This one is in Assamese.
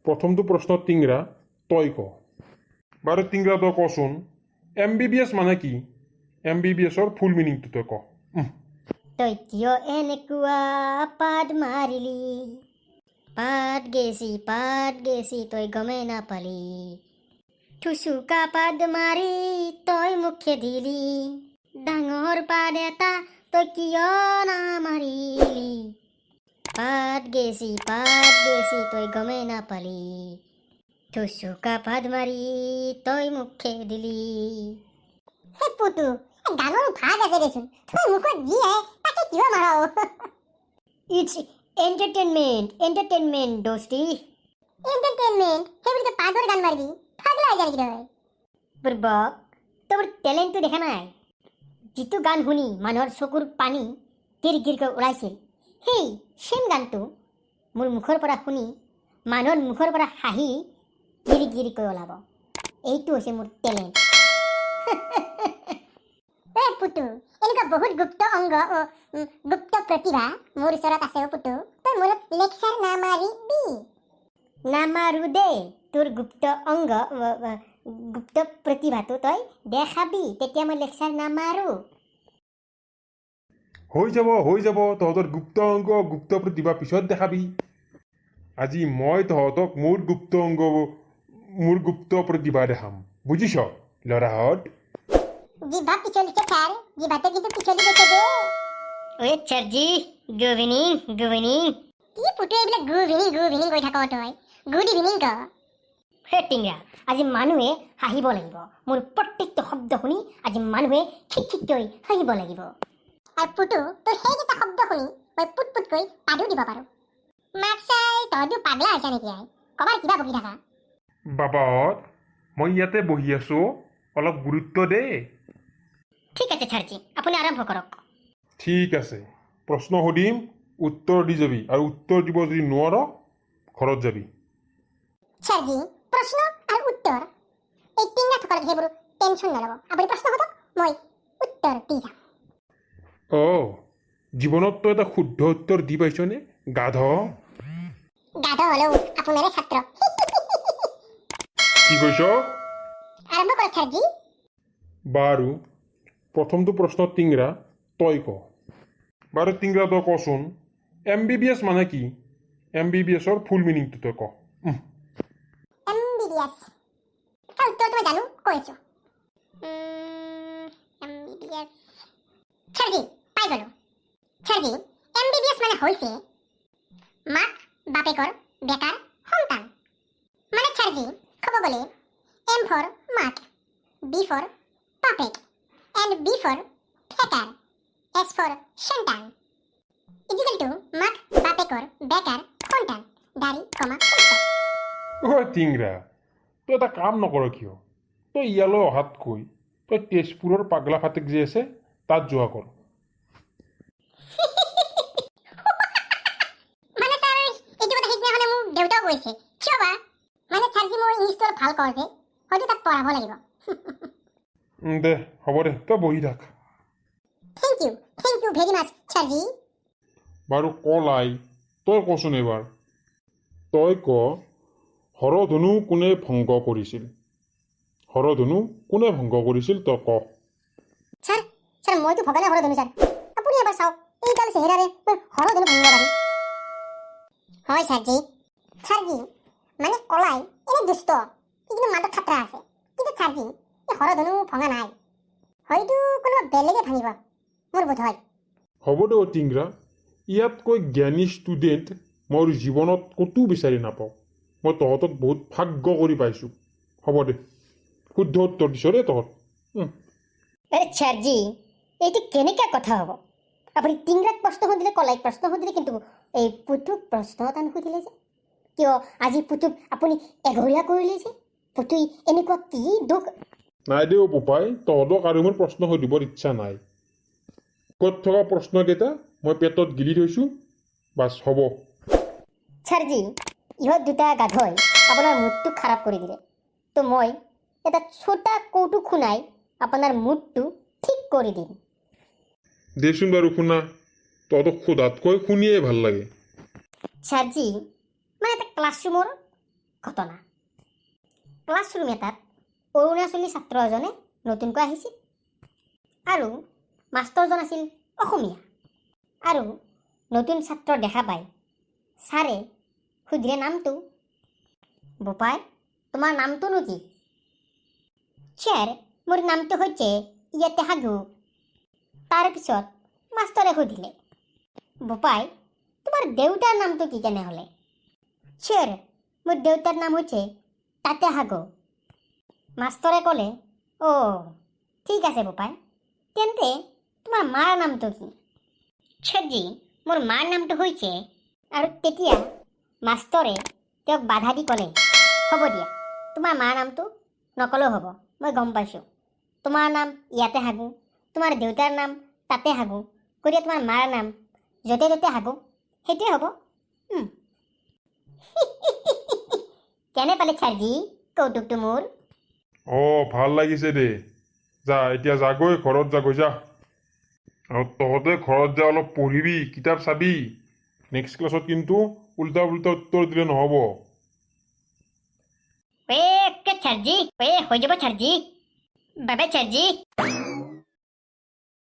প্ৰথমটো প্ৰশ্ন টিংৰা তই ক বাৰু টিংৰা তই কচোন MBBS মানে কি MBBSৰ ফুল মিনিংটো তই ক তই কিয় এনেকুৱা পাদ মাৰিলি পাদ গেছি তই গমেই নাপালি থুচুকা পাদ মাৰি তই মুখে দিলি ডাঙৰ পাদ এটা তই কিয় নামাৰিলি পাদ গেছি তই গমেই নাপালি থুচুকা পাদ মাৰি তই মুখে দিলি হে পুতু গানৰ ভাগ আছে দেচোন তই মুখত যি আহে তাকে কিয় মাৰাও ইটস এন্টাৰটেইনমেন্ট দোস্তি এন্টাৰটেইনমেন্ট সেইবুলি তই পাগৰ গান মাৰিবি পাগলা হৈ যাবি তই বুৰ্বক তোৰ টেলেণ্টটো দেখা নাই যিটো গান শুনি মানুহৰ চকুৰ পানী গিৰগিৰকৈ ওলাইছিল সেই সেম গানটো মোৰ মুখৰ পৰা শুনি মানুহৰ মুখৰ পৰা হাঁহি গিৰগিৰকৈ ওলাব এইটো হৈছে মোৰ টেলেণ্ট পুতু এনেকুৱা বহুত গুপ্ত অংগ গুপ্ত প্ৰতিভা মোৰ ওচৰত আছে পুতু তই মোৰ লেকচাৰ নামাৰো দে তোৰ গুপ্ত অংগ গুপ্ত প্ৰতিভাটো তই দেখাবি তেতিয়া মই লেকচাৰ নামাৰো হৈ যাব তহঁতৰ গুপ্ত অংগ গুপ্ত প্ৰতিভা পিছত দেখাবি আজি মই তহঁতক মোৰ গুপ্ত অংগ মোৰ গুপ্ত প্ৰতিভা দেখাম বুজিছ ল'ৰাহঁত জিভা পিছলিছে স্যার জিভাতে কিন্তু পিছলি গেছে দে ওই চার্জি গুড ইভিনিং কি পুটু এইবিলা গুড ইভিনিং কৈ থাক তই গুড ইভিনিং ক হে টিংৰা আজি মানুহে হাঁহিব লাগিব মোৰ প্ৰত্যেকটো শব্দ শুনি আজি মানুহে খিকখিককৈ হাঁহিব লাগিব আৰু পুটু তোৰ সেইকেইটা শব্দ শুনি মই পুটকৈ পাদু দিব পাৰো মাক চাই তইতো পাগলা হৈছা নেকি কবাৰ কিবা বকি থাকা বাবাহঁত মই ইয়াতে বহি আছো অলপ গুৰুত্ব দে ঠিক আছে ছাৰজি আপুনি আৰম্ভ কৰক ঠিক আছে প্ৰশ্ন সুধিম উত্তৰ দি যাবি আৰু উত্তৰ দিব যদি নোৱাৰ ঘৰত যাবি ছাৰজি প্ৰশ্ন আৰু উত্তৰ এই তিনিটা থকাৰ সেইবোৰ টেনশ্যন নল'ব আপুনি প্ৰশ্ন সোধক মই উত্তৰ দি যাম জীৱনত তই এটা শুদ্ধ উত্তৰ দি পাইছনে গাধ হ'লেও আপোনাৰে ছাত্ৰ কি কৈছ আৰম্ভ কৰক ছাৰজি বাৰু প্ৰথমটো প্ৰশ্ন টিংৰা তই ক বাৰু টিংৰা তই কচোন MBBS মানে কি MBBSৰ ফুল মিনিংটো তই ক MBBS তাৰ উত্তৰটো মই জানো কৈ আছো MBBS ছাৰজি পাই গলো ছাৰজি MBBS মানে হৈছে মাক বাপেকৰ বেটাৰ সন্তান মানে ছাৰজি ক'ব গ'লে M for মাক B for বাপেক and B for fatter S for সন্তান ইকুৱেল টু মাক বাপেকৰ বেটাৰ সন্তান দাৰি কমা টিংৰা তই এটা কাম নকৰ কিয় তই ইয়ালৈ অহাতকৈ তই তেজপুৰৰ পাগলা ফাটেক যে আছে তাত যোৱা কৰ মানে ছাৰ এইটো কথা সিদিনাখনে মোক দেউতাও কৈছে কিয় বা মানে ছাৰজি মই ইংলিছটো অলপ ভাল কওঁ যে হয়তো তাত পঢ়াব লাগিব দে হ'ব দে তই বহি থাক থেংক ইউ ভেৰি মাছ ছাৰজি বাৰু কলাই তই কচোন এইবাৰ তই ক হৰধনু কোনে ভংগ কৰিছিল তই ক ছাৰ মইতো ভগা নাই হৰধনু ছাৰ আপুনি এবাৰ চাওক এইডাল চেহেৰাৰে মই হৰধনু ভাঙিব পাৰি হয় ছাৰজি মানে কলাই এনে দুষ্ট কিন্তু মাতত খাতৰা আছে কিন্তু ছাৰজি এই হৰধনু ভঙা নাই হয়তো কোনোবা বেলেগে ভাঙিব মোৰ বোধ হয় হ'ব দে টিংৰা ইয়াতকৈ জ্ঞানী ষ্টুডেণ্ট মোৰ জীৱনত ক'তো বিচাৰি নাপাওঁ মই তহঁতক বহুত ভাগ্য কৰি পাইছোঁ হ'ব দে শুদ্ধ উত্তৰ দিছ দেই তহঁত আৰে ছাৰজি এইটো কেনেকুৱা কথা হ'ব আপুনি টিংৰাক প্ৰশ্ন সুধিলে কলাইক প্ৰশ্ন সুধিলে কিন্তু এই পুতুক প্ৰশ্ন এটা নুসুধিলে যে কিয় আজি পুতুক আপুনি এঘৰীয়া কৰিলে যে পুতুই এনেকুৱা কি দুখ নাই দেও বোপাই তহঁতক আৰু মোৰ প্ৰশ্ন সুধিবৰ ইচ্ছা নাই ক'ত থকা প্ৰশ্নকেইটা মই পেটত গিলি থৈছোঁ বাছ হ'ব ছাৰজি ইহঁত দুটা গাধই আপোনাৰ মুডটো খাৰাপ কৰি দিলে তো মই এটা ছোটা কৌতুক শুনাই আপোনাৰ মুডটো ঠিক কৰি দিম দেচোন বাৰু শুনা তহঁতক সোধাতকৈ শুনিয়ে ভাল লাগে ছাৰজি মানে এটা ক্লাছৰুমৰ ঘটনা। ক্লাছৰুম এটাত অৰুণাচলী ছাত্ৰ এজনে নতুনকৈ আহিছিল আৰু মাষ্টৰজন আছিল অসমীয়া। আৰু নতুন ছাত্ৰ দেখা পাই ছাৰে সুধিলে নামটো। বোপাই, তোমাৰ নামটোনো কি? ছাৰ, মোৰ নামটো হৈছে ইয়াতে হাগু। তাৰপিছত মাষ্টৰে সুধিলে, বোপাই, তোমাৰ দেউতাৰ নামটো কি তেনেহ'লে? ছাৰ, মোৰ দেউতাৰ নাম হৈছে তাতে হাগু। মাষ্টৰে ক'লে, অ' ঠিক আছে বোপাই, তেন্তে তোমাৰ মাৰ নামটো কি? ছাৰজি, মোৰ মাৰ নামটো হৈছে, আৰু তেতিয়া মাষ্টৰে তেওঁক বাধা দি ক'লে, হ'ব দিয়া, তোমাৰ মাৰ নামটো নকলেও হ'ব, মই গম পাইছোঁ। তোমাৰ নাম ইয়াতে হাগু, তোমাৰ দেউতাৰ নাম তাতে হাগু, গতিকে তোমাৰ মাৰ নাম য'তে ত'তে হাগু, সেইটোৱে হ'ব। কেনে পালে ছাৰজি কৌতুকটো মোৰ? ভাল লাগিছে দে। যা এতিয়া যাগৈ, ঘৰত যাগৈ যা। আৰু তহঁতে ঘৰত যা অলপ পঢ়িবি, কিতাপ চাবি। নেক্সট ক্লাছত কিন্তু উল্টা উল্টা উত্তৰ দিলে নহ'ব। ছাৰজি, হৈ যাব ছাৰজি, বাবে ছাৰজি।